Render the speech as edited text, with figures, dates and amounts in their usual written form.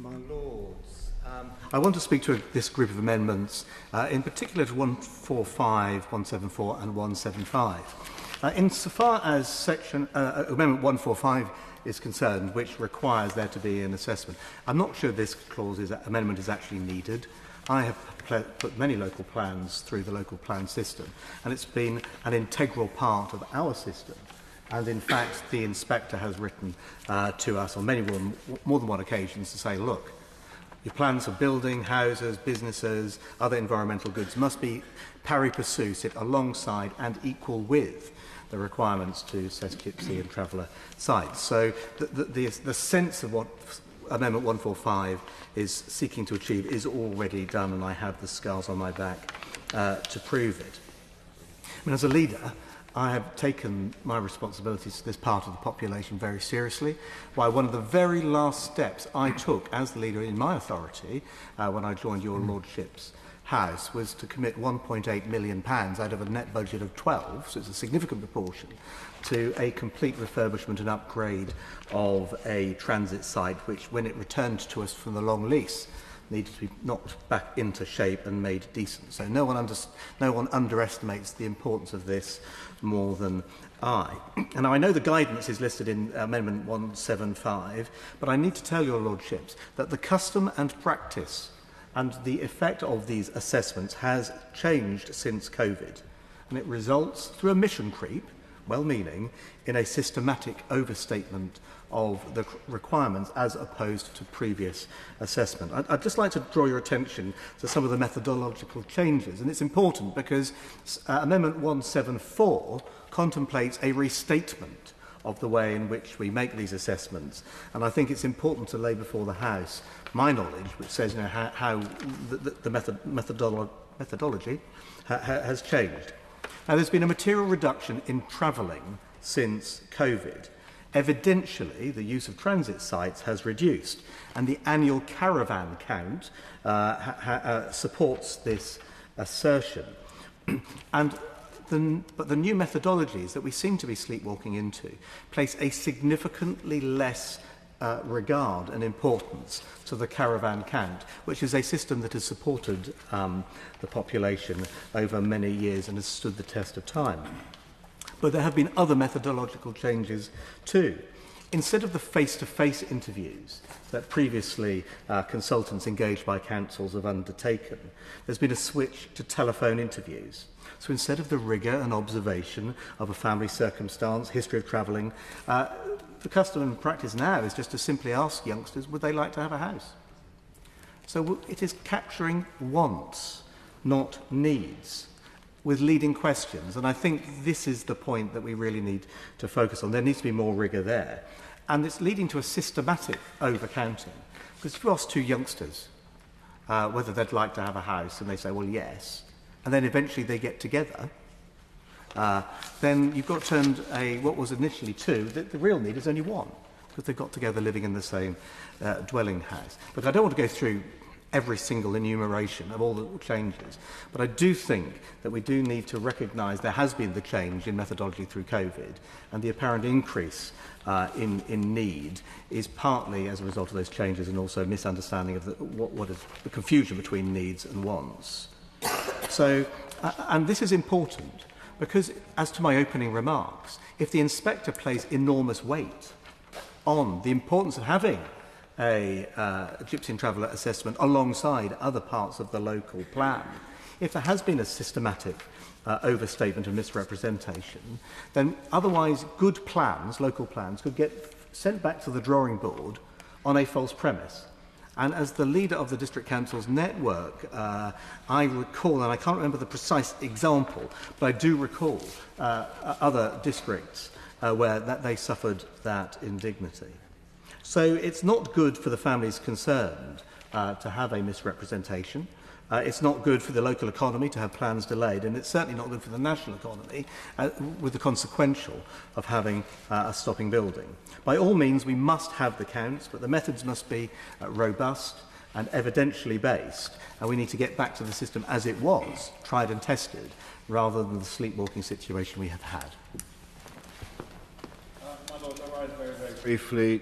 My Lords, I want to speak to this group of amendments, in particular to 145, 174 and 175. Insofar as Amendment 145 is concerned, which requires there to be an assessment, I'm not sure this amendment is actually needed. I have put many local plans through the local plan system, and it's been an integral part of our system. And in fact, the inspector has written to us on more than one occasions to say, look, your plans for building, houses, businesses, other environmental goods must be pari passu, sit alongside and equal with the requirements to assess Gypsy and Traveller sites. So the sense of what Amendment 145 is seeking to achieve is already done, and I have the scars on my back to prove it. I mean, as a leader, I have taken my responsibilities to this part of the population very seriously. Why, one of the very last steps I took as the leader in my authority when I joined your Lordship's House was to commit £1.8 million out of a net budget of 12, so it's a significant proportion, to a complete refurbishment and upgrade of a transit site which, when it returned to us from the long lease, needed to be knocked back into shape and made decent. So no one underestimates the importance of this more than I. And now I know the guidance is listed in Amendment 175, but I need to tell your Lordships that the custom and practice and the effect of these assessments has changed since COVID. And it results, through a mission creep, well-meaning, in a systematic overstatement of the requirements as opposed to previous assessment. I'd just like to draw your attention to some of the methodological changes, and it's important because Amendment 174 contemplates a restatement of the way in which we make these assessments, and I think it's important to lay before the House my knowledge, which says how the methodology has changed. Now, there's been a material reduction in travelling since COVID. Evidentially, the use of transit sites has reduced, and the annual caravan count supports this assertion. But the new methodologies that we seem to be sleepwalking into place a significantly less regard and importance to the caravan count, which is a system that has supported the population over many years and has stood the test of time. But there have been other methodological changes too. Instead of the face-to-face interviews that previously consultants engaged by councils have undertaken, there's been a switch to telephone interviews. So instead of the rigour and observation of a family circumstance, history of travelling, the custom and practice now is just to simply ask youngsters, would they like to have a house? So it is capturing wants, not needs, with leading questions. And I think this is the point that we really need to focus on. There needs to be more rigour there. And it's leading to a systematic overcounting. Because if you ask two youngsters whether they'd like to have a house, and they say, well, yes, and then eventually they get together, then you've got turned what was initially two, the real need is only one, because they've got together living in the same dwelling house. But I don't want to go through every single enumeration of all the changes, but I do think that we do need to recognise there has been the change in methodology through COVID, and the apparent increase in need is partly as a result of those changes, and also a misunderstanding of what is the confusion between needs and wants. So, and this is important, because, as to my opening remarks, if the inspector plays enormous weight on the importance of having a Gypsy and Traveller assessment alongside other parts of the local plan, if there has been a systematic overstatement and misrepresentation, then otherwise good plans, local plans, could get sent back to the drawing board on a false premise. And as the leader of the District Council's network, I recall, and I can't remember the precise example, but I do recall other districts where they suffered that indignity. So it's not good for the families concerned to have a misrepresentation. It's not good for the local economy to have plans delayed, and it's certainly not good for the national economy with the consequential of having a stopping building. By all means, we must have the counts, but the methods must be robust and evidentially based, and we need to get back to the system as it was, tried and tested, rather than the sleepwalking situation we have had. My Lord, I rise very, very briefly